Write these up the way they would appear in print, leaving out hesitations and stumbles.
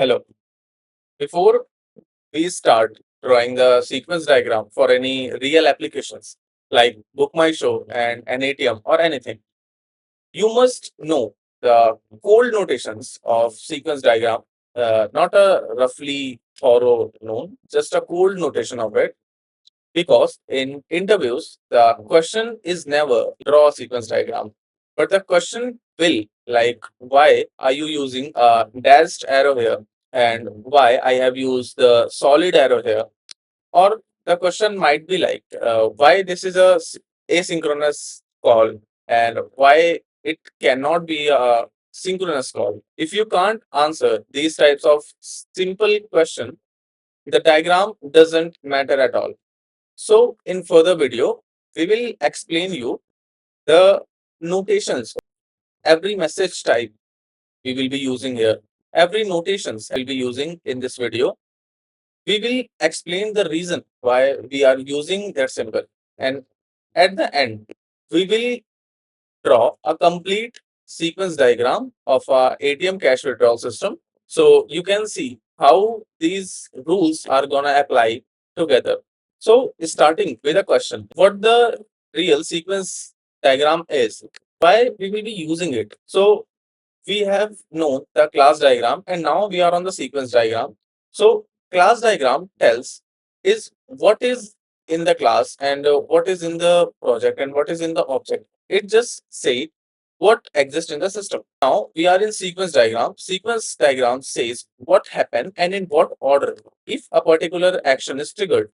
Hello. Before we start drawing the sequence diagram for any real applications like BookMyShow and an ATM or anything, you must know the cold notations of sequence diagram, not a roughly thorough known, just a cold notation of it. Because in interviews, the question is never draw a sequence diagram, but the question will like why are you using a dashed arrow here and why I have used the solid arrow here, or the question might be like why this is a asynchronous call and why it cannot be a synchronous call. If you can't answer these types of simple question, the diagram doesn't matter at all. So in further video, we will explain you the notations, every message type we will be using here, every notations we'll be using in this video. We will explain the reason why we are using that symbol. And at the end, we will draw a complete sequence diagram of our ATM cash withdrawal system. So you can see how these rules are gonna apply together. So starting with a question, what the real sequence diagram is, why we will be using it. So we have known the class diagram and now we are on the sequence diagram. So class diagram tells is what is in the class and what is in the project and what is in the object. It just say what exists in the system. Now we are in sequence diagram. Sequence diagram says what happened and in what order if a particular action is triggered.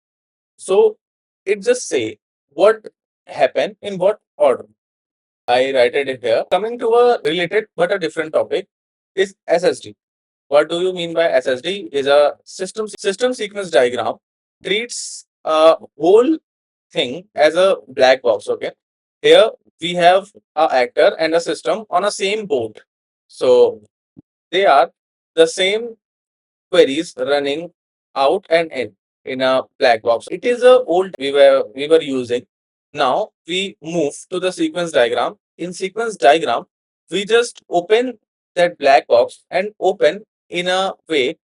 So it just say what happened in what order. I write it here. Coming to a related but a different topic is SSD. What do you mean by SSD? Is a system sequence diagram treats a whole thing as a black box. Okay. Here we have a actor and a system on a same board. So they are the same queries running out and in a black box. It is a old we were using. Now we move to the sequence diagram. In sequence diagram, we just open that black box and open in a way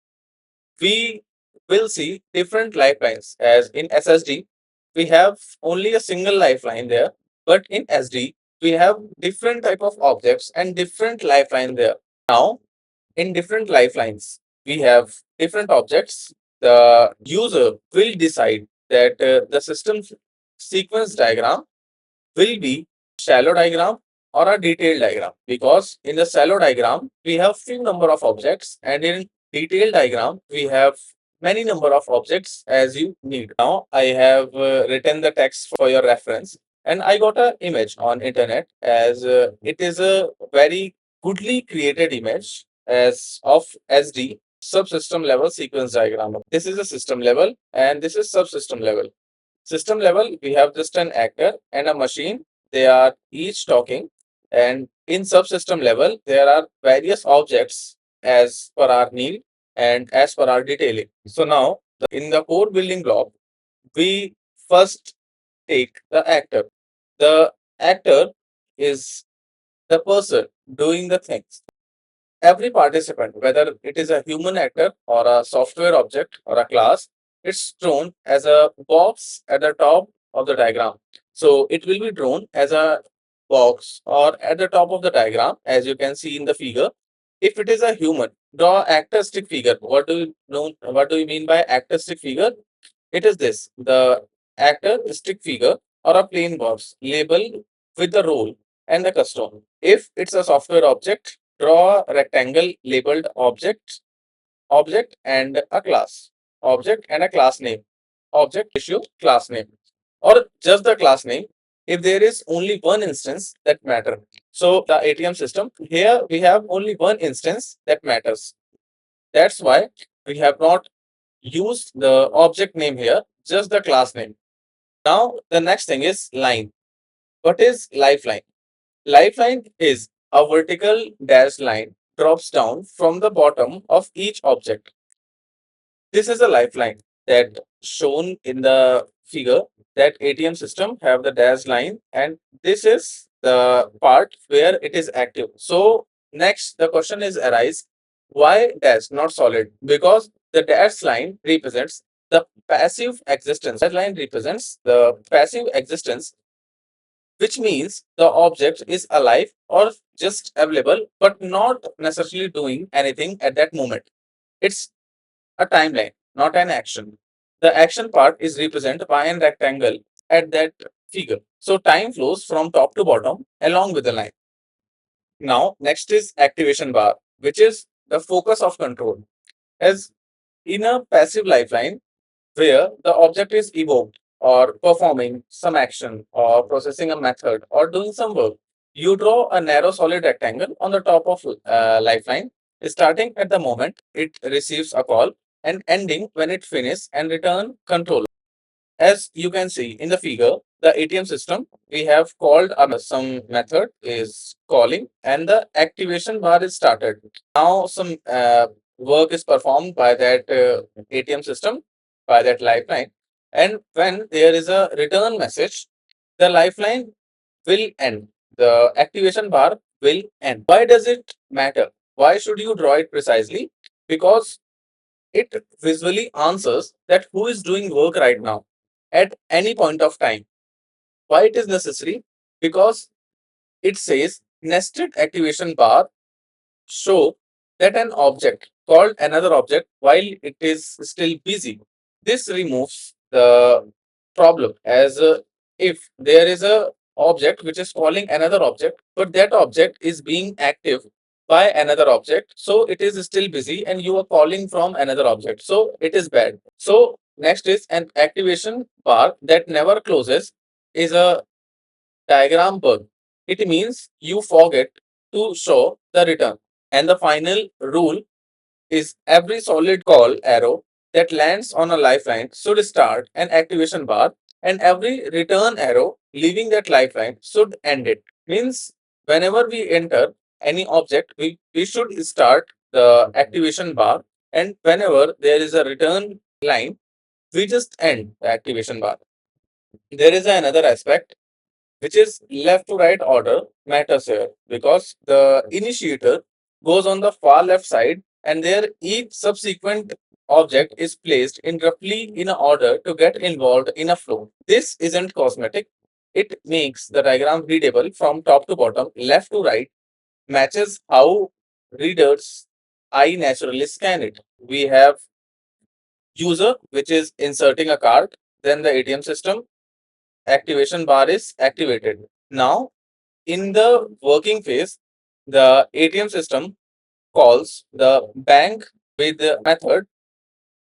we will see different lifelines. As in SSD, we have only a single lifeline there, but in SD, we have different type of objects and different lifeline there. Now in different lifelines, we have different objects. The user will decide that the system's sequence diagram will be shallow diagram or a detailed diagram, because in the shallow diagram we have few number of objects and in detailed diagram we have many number of objects as you need. Now I have written the text for your reference and I got a image on internet as it is a very goodly created image as of SD subsystem level sequence diagram. This is a system level and this is subsystem level. System level, we have just an actor and a machine. They are each talking. And in subsystem level, there are various objects as per our need and as per our detailing. So now, in the core building block, we first take the actor. The actor is the person doing the things. Every participant, whether it is a human actor or a software object or a class, it's drawn as a box at the top of the diagram. So it will be drawn as a box or at the top of the diagram, as you can see in the figure. If it is a human, draw actor stick figure. What do you know? What do you mean by actor stick figure? It is this: the actor stick figure or a plain box labeled with the role and the custom. If it's a software object, draw a rectangle labeled object and a class, object and a class name, object issue class name, or just the class name if there is only one instance that matter. So the ATM system here we have only one instance that matters. That's why we have not used the object name here, just the class name. Now the next thing is line. What is lifeline? Lifeline is a vertical dashed line drops down from the bottom of each object. This is a lifeline that shown in the figure that ATM system have the dashed line and this is the part where it is active. So next the question is arise, Why dash, not solid? Because the dash line represents the passive existence. That line represents the passive existence, which means the object is alive or just available, but not necessarily doing anything at that moment. It's a timeline, not an action. The action part is represented by a rectangle at that figure. So time flows from top to bottom along with the line. Now, next is activation bar, which is the focus of control. As in a passive lifeline, where the object is evoked or performing some action or processing a method or doing some work, you draw a narrow solid rectangle on the top of lifeline, starting at the moment it receives a call and ending when it finishes and return control. As you can see in the figure, the ATM system we have called some method is calling and the activation bar is started. Now some work is performed by that ATM system, by that lifeline. And when there is a return message, the lifeline will end. The activation bar will end. Why does it matter? Why should you draw it precisely? Because it visually answers that who is doing work right now at any point of time. Why it is necessary? Because it says nested activation bar show that an object called another object while it is still busy. This removes the problem as if there is a object which is calling another object, but that object is being active by another object. So it is still busy and you are calling from another object. So it is bad. So next is an activation bar that never closes is a diagram bug. It means you forget to show the return. And the final rule is every solid call arrow that lands on a lifeline should start an activation bar, and every return arrow leaving that lifeline should end it. Means whenever we enter any object, we should start the activation bar, and whenever there is a return line, we just end the activation bar. There is another aspect which is left to right order matters here because the initiator goes on the far left side and there each subsequent object is placed in roughly in a order to get involved in a flow. This isn't cosmetic. It makes the diagram readable from top to bottom, left to right, matches how readers eye naturally scan it. We have user, which is inserting a card, then the ATM system, activation bar is activated. Now in the working phase, the ATM system calls the bank with the method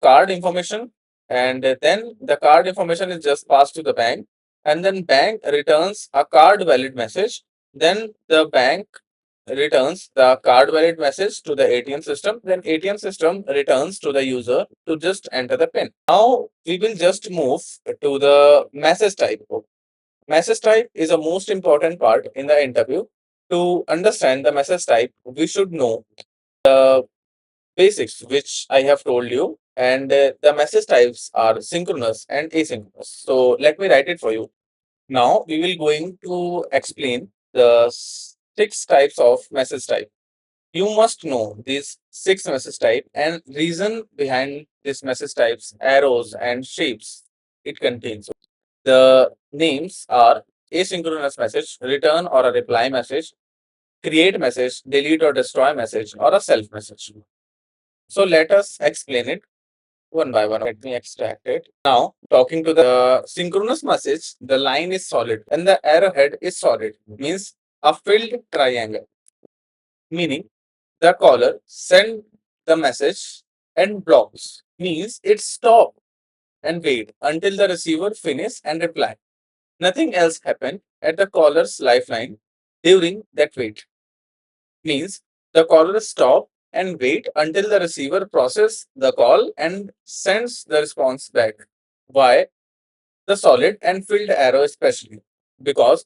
card information, and then the card information is just passed to the bank, and then bank returns a card valid message. Then the bank returns the card valid message to the ATM system. Then ATM system returns to the user to just enter the PIN. Now we will just move to the message type. Message type is a most important part in the interview. To understand the message type, we should know the basics, which I have told you. And the message types are synchronous and asynchronous. So let me write it for you. Now we will going to explain the six types of message type. You must know these six message type and reason behind these message types, arrows and shapes it contains. The names are asynchronous message, return or a reply message, create message, delete or destroy message, or a self message. So let us explain it one by one. Let me extract it. Now, talking to the synchronous message, the line is solid and the arrowhead is solid, means a filled triangle, meaning the caller send the message and blocks, means it stop and wait until the receiver finish and reply. Nothing else happened at the caller's lifeline during that wait. Means the caller stop and wait until the receiver process the call and sends the response back. Why? The solid and filled arrow especially. Because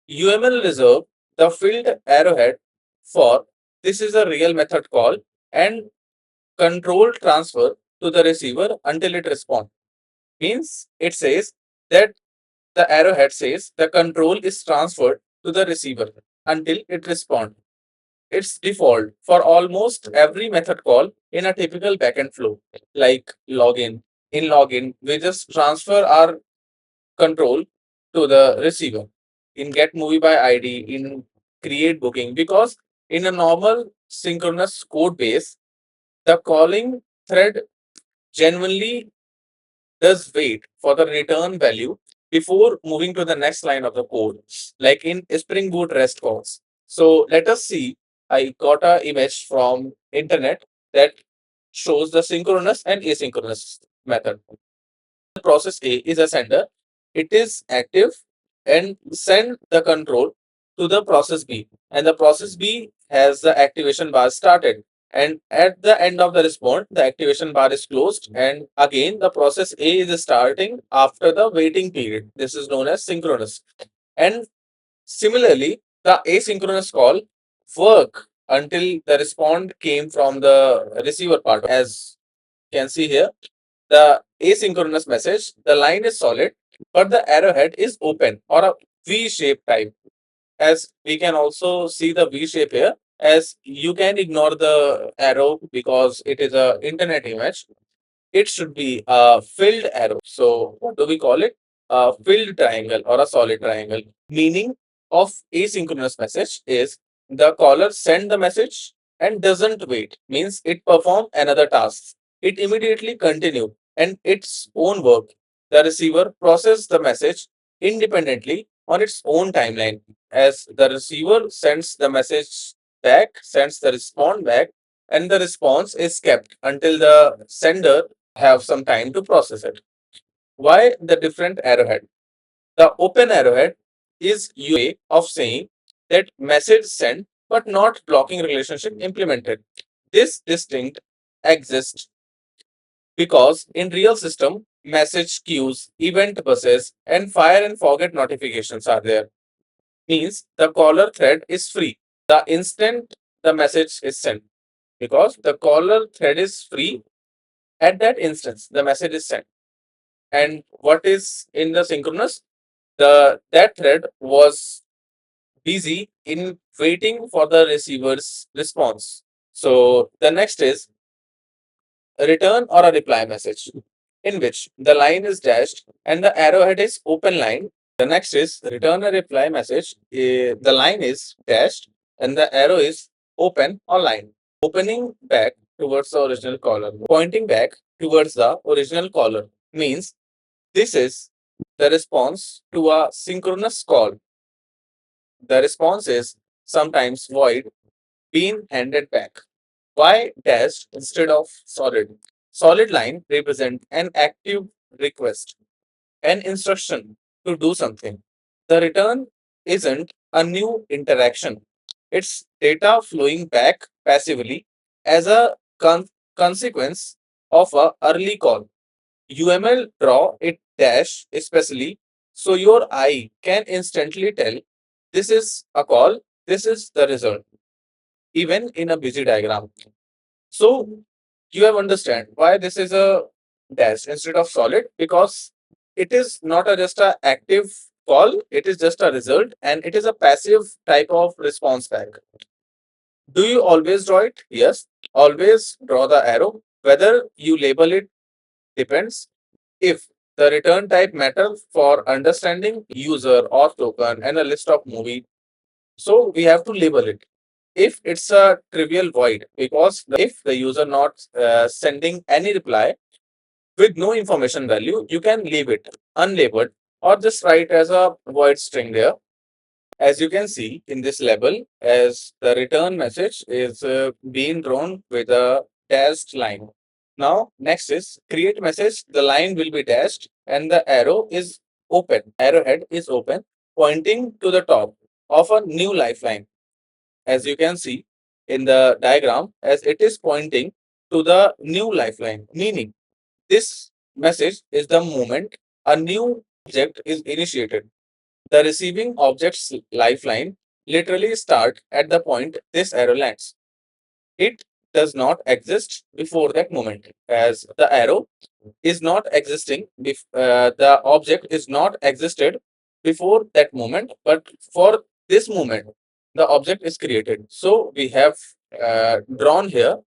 UML reserve the filled arrowhead for this is a real method call and control transfer to the receiver until it responds. Means it says that the arrowhead says the control is transferred to the receiver until it responds. its default for almost every method call in a typical backend flow, like login. In login, we just transfer our control to the receiver. In get movie by ID, in create booking, because in a normal synchronous code base, the calling thread genuinely does wait for the return value before moving to the next line of the code, like in Spring Boot REST calls. So let us see. I got a image from internet that shows the synchronous and asynchronous method. Process A is a sender. It is active and send the control to the process B. And the process B has the activation bar started. And at the end of the response, the activation bar is closed. And again, the process A is starting after the waiting period. This is known as synchronous. And similarly, the asynchronous call work until the response came from the receiver part. As you can see here, the asynchronous message, the line is solid, but the arrowhead is open or a V-shaped type. As we can also see the V shape here, as you can ignore the arrow because it is a internet image. It should be a filled arrow. So what do we call it? A filled triangle or a solid triangle. Meaning of asynchronous message is the caller send the message and doesn't wait. Means it perform another task. It immediately continue and its own work. The receiver process the message independently on its own timeline. As the receiver sends the message back, sends the response back, and the response is kept until the sender have some time to process it. Why the different arrowhead? The open arrowhead is a way of saying that message sent but not blocking relationship implemented. This distinct exists because in real system, message queues, event buses, and fire and forget notifications are there. Means the caller thread is free the instant the message is sent, because the caller thread is free at that instance the message is sent. And what is in the synchronous, the that thread was busy in waiting for the receiver's response. So the next is a return or a reply message, in which the line is dashed and the arrowhead is open line. The next is return a reply message. The line is dashed and the arrow is open or line, opening back towards the original caller, pointing back towards the original caller. Means this is the response to a synchronous call. The response is sometimes void, being handed back. Why dashed instead of solid? Solid line represent an active request, an instruction to do something. The return isn't a new interaction. It's data flowing back passively as a consequence of a early call. UML draw it dash especially so your eye can instantly tell this is a call, this is the result, even in a busy diagram. So you have understand why this is a dash instead of solid, because it is not a just a active call, it is just a result and it is a passive type of response back. Do you always draw it? Yes, always draw the arrow. Whether you label it depends. If the return type matter for understanding user or token and a list of movie, so we have to label it. If it's a trivial void, because if the user not sending any reply with no information value, you can leave it unlabeled or just write as a void string there. As you can see in this label, as the return message is being drawn with a dashed line. Now, next is create message. The line will be dashed and the arrow is open. Arrowhead is open, pointing to the top of a new lifeline. As you can see in the diagram, as it is pointing to the new lifeline, meaning this message is the moment a new object is initiated. The receiving object's lifeline literally start at the point this arrow lands. It does not exist before that moment, as the arrow is not existing. The object is not existed before that moment, but for this moment, the object is created. So we have drawn here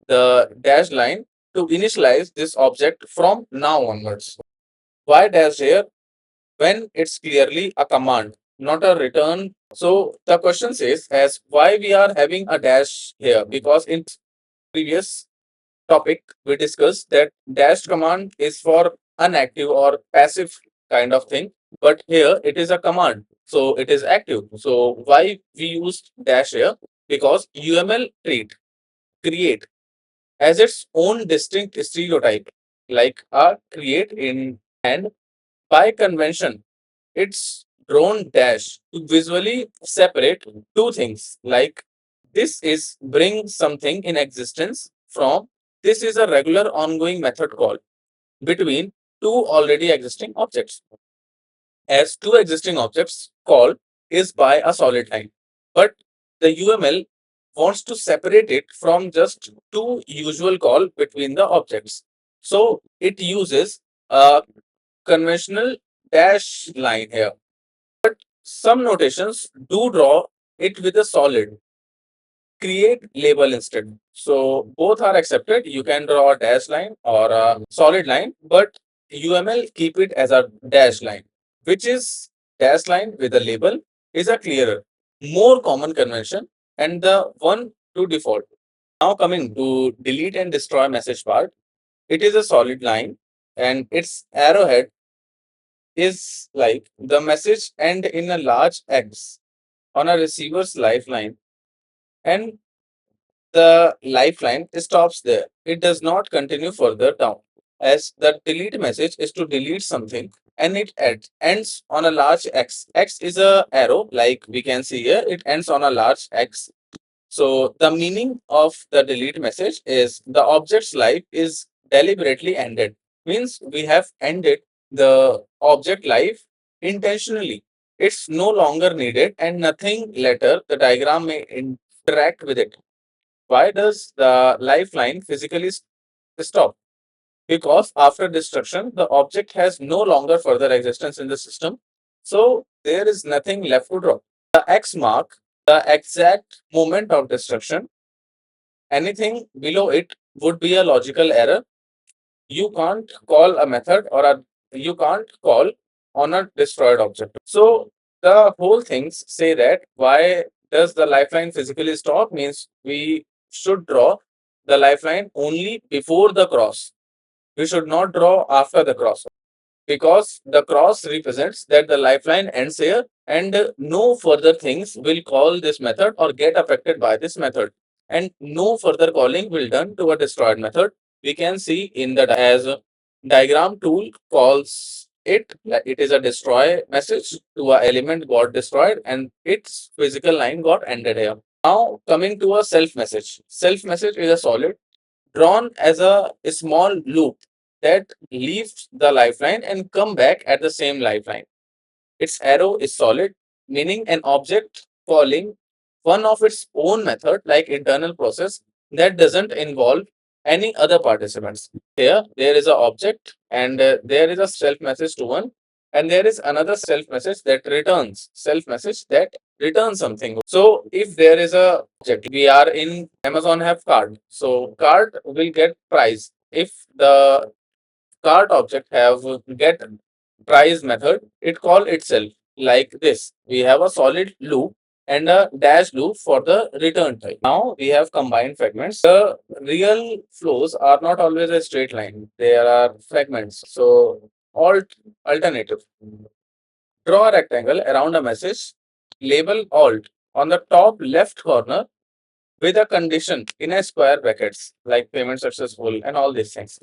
the dash line to initialize this object from now onwards. Why dash here? When it's clearly a command, not a return. So the question says as why we are having a dash here, because in previous topic we discussed that dash command is for inactive or passive kind of thing, but here it is a command, so it is active. So why we used dash here? Because UML treat create as its own distinct stereotype, like a create in, and by convention it's drawn dash to visually separate two things, like this is bring something in existence from this is a regular ongoing method call between two already existing objects. As two existing objects call is by a solid line, but the UML wants to separate it from just two usual call between the objects. So it uses a conventional dash line here. Some notations do draw it with a solid create label instead. So both are accepted. You can draw a dash line or a solid line, but UML keep it as a dash line, which is dash line with a label is a clearer, more common convention and the one to default. Now coming to delete and destroy message part, it is a solid line and its arrowhead is like the message end in a large X on a receiver's lifeline, and the lifeline stops there. It does not continue further down. As the delete message is to delete something and it ends on a large X. X is a arrow like we can see here. It ends on a large X. So the meaning of the delete message is the object's life is deliberately ended. Means we have ended the object life intentionally. It's no longer needed and nothing later the diagram may interact with it. Why does the lifeline physically stop? Because after destruction, the object has no longer further existence in the system. So there is nothing left to draw. The X mark the exact moment of destruction. Anything below it would be a logical error. You can't call a method or you can't call on a destroyed object. So the whole things say that why does the lifeline physically stop means we should draw the lifeline only before the cross. We should not draw after the cross, because the cross represents that the lifeline ends here and no further things will call this method or get affected by this method, and no further calling will done to a destroyed method. We can see in the as diagram tool calls it, it is a destroy message to a element got destroyed and its physical line got ended here. Now coming to a self message. Self message is a solid drawn as a small loop that leaves the lifeline and come back at the same lifeline. Its arrow is solid, meaning an object calling one of its own method like internal process that doesn't involve any other participants. Here, there is an object and there is a self message to one, and there is another self message that returns something. So if there is a object, we are in Amazon have card. So card will get price. If the cart object have get price method, it call itself like this. We have a solid loop and a dash loop for the return type. Now we have combined fragments. The real flows are not always a straight line. There are fragments. So alternative. Draw a rectangle around a message, label alt on the top left corner with a condition in a square brackets like payment successful and all these things.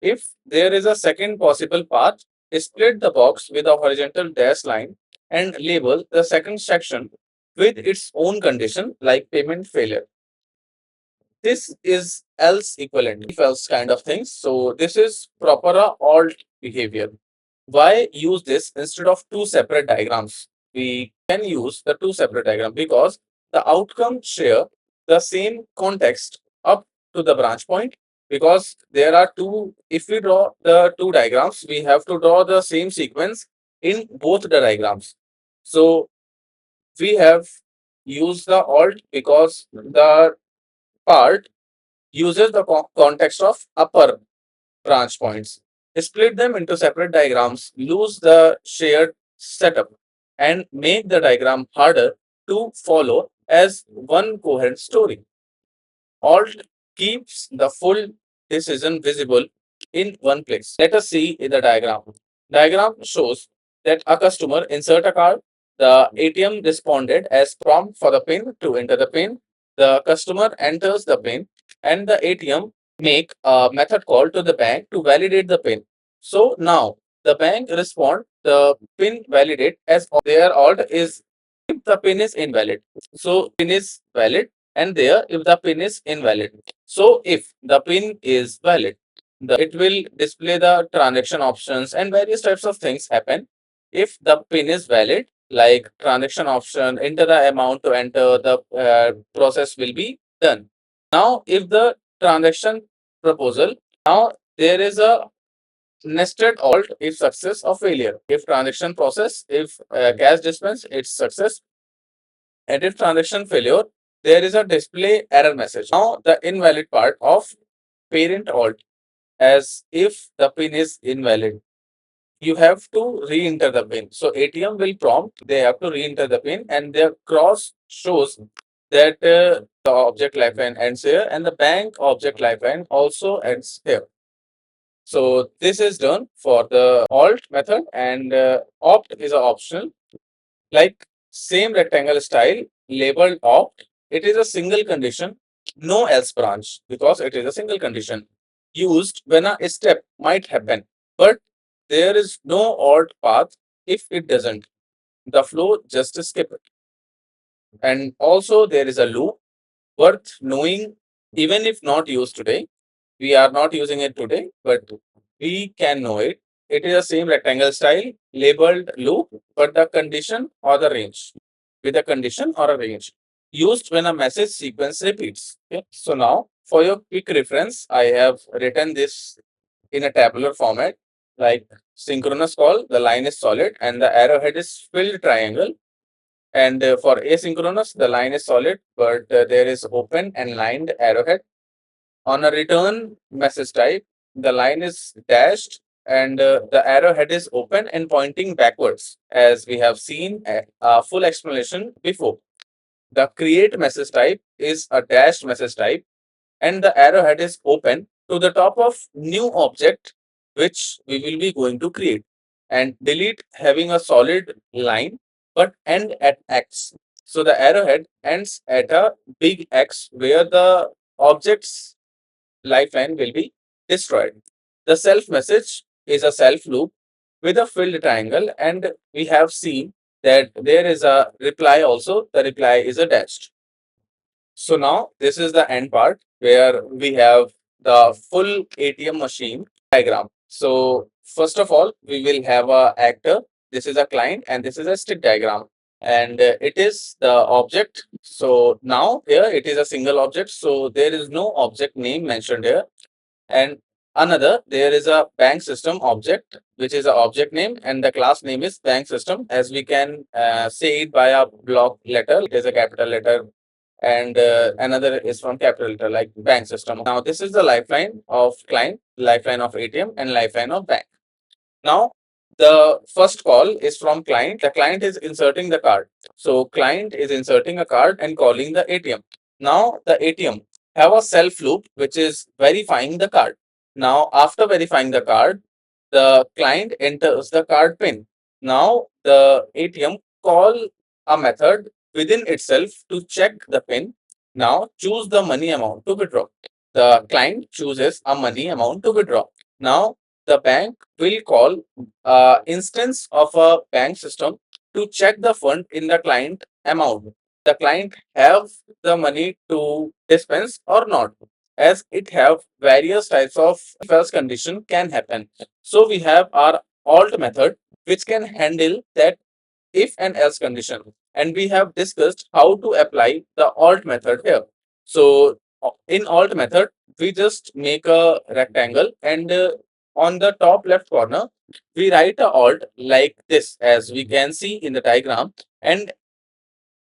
If there is a second possible path, split the box with a horizontal dash line and label the second section with its own condition like payment failure. This is else equivalent, if else kind of things. So this is proper alt behavior. Why use this instead of two separate diagrams? We can use the two separate diagrams because the outcome share the same context up to the branch point, because there are two. If we draw the two diagrams, we have to draw the same sequence in both the diagrams. So we have use the alt because the part uses the context of upper branch points. Split them into separate diagrams, lose the shared setup, and make the diagram harder to follow as one coherent story. Alt keeps the full decision visible in one place. Let us see in the diagram. Diagram shows that a customer insert a card. The ATM responded as prompt for the PIN to enter the PIN. The customer enters the PIN and the ATM make a method call to the bank to validate the PIN. So now the bank respond the PIN validate as their alt is if the PIN is invalid. So PIN is valid and there if the pin is invalid. So if the pin is valid, it will display the transaction options and various types of things happen. If the pin is valid, like transaction option, enter the amount to enter, the process will be done. Now, if the transaction proposal, now there is a nested alt if success or failure. If transaction process, if cash dispense, it's success. And if transaction failure, there is a display error message. Now the invalid part of parent alt as if the pin is invalid. You have to re-enter the pin. So ATM will prompt, they have to re-enter the pin and their cross shows that the object lifeline ends here and the bank object lifeline also ends here. So this is done for the alt method and opt is optional. Like same rectangle style labeled opt, it is a single condition, no else branch because it is a single condition used when a step might happen, but there is no alt path if it doesn't. The flow just skip it. And also there is a loop worth knowing even if not used today. We are not using it today, but we can know it. It is the same rectangle style labeled loop, but the condition or the range with a condition or a range used when a message sequence repeats. Okay. So now for your quick reference, I have written this in a tabular format like synchronous call, the line is solid and the arrowhead is filled triangle. And for asynchronous, the line is solid, but there is open and lined arrowhead. On a return message type, the line is dashed and the arrowhead is open and pointing backwards, as we have seen a full explanation before. The create message type is a dashed message type and the arrowhead is open to the top of new object which we will be going to create. And delete having a solid line but end at X. So the arrowhead ends at a big X where the object's lifeline will be destroyed. The self message is a self loop with a filled triangle, and we have seen that there is a reply also. The reply is a dashed. So now this is the end part where we have the full ATM machine diagram. So first of all, we will have a actor. This is a client and this is a stick diagram. And it is the object. So now here it is a single object. So there is no object name mentioned here. And another, there is a bank system object, which is an object name and the class name is bank system. As we can say it by a block letter, it is a capital letter and another is from capital letter like bank system. Now this is the lifeline of client, lifeline of ATM and lifeline of bank. Now the first call is from client. The client is inserting the card. So client is inserting a card and calling the ATM. Now the ATM have a self loop which is verifying the card. Now after verifying the card, the client enters the card pin. Now the ATM call a method within itself to check the pin. Now choose the money amount to withdraw. The client chooses a money amount to withdraw. Now the bank will call instance of a bank system to check the fund in the client amount. The client have the money to dispense or not, as it have various types of if else condition can happen. So we have our alt method which can handle that if and else condition, and we have discussed how to apply the alt method here. So in alt method we just make a rectangle and on the top left corner we write a alt like this, as we can see in the diagram, and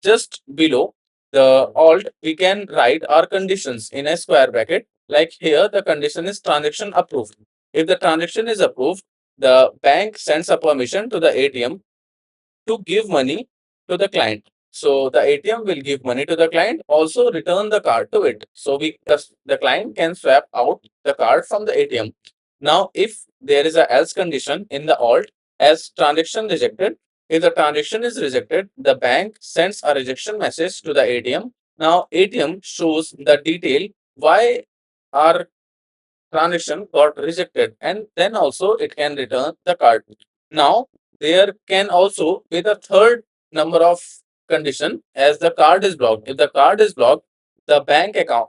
just below the alt, we can write our conditions in a square bracket. Like here, the condition is transaction approved. If the transaction is approved, the bank sends a permission to the ATM to give money to the client. So the ATM will give money to the client, also return the card to it. So the client can swap out the card from the ATM. Now, if there is a else condition in the alt as transaction rejected, if the transaction is rejected, the bank sends a rejection message to the ATM. Now, ATM shows the detail why our transaction got rejected, and then also it can return the card. Now there can also be the third number of condition as the card is blocked. If the card is blocked, the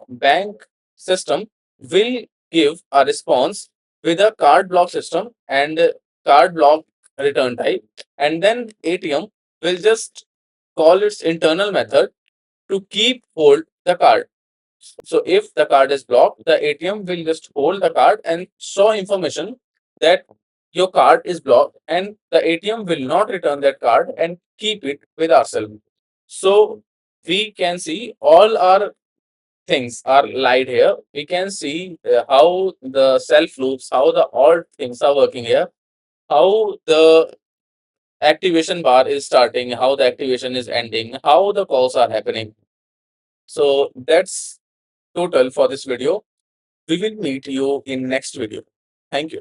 bank system will give a response with a card block system and card block return type, and then ATM will just call its internal method to keep hold the card. So if the card is blocked, the ATM will just hold the card and show information that your card is blocked, and the ATM will not return that card and keep it with ourselves. So we can see all our things are light here. We can see how the self loops, how the all things are working here, how the activation bar is starting, how the activation is ending, how the calls are happening. So that's total for this video. We will meet you in next video. Thank you.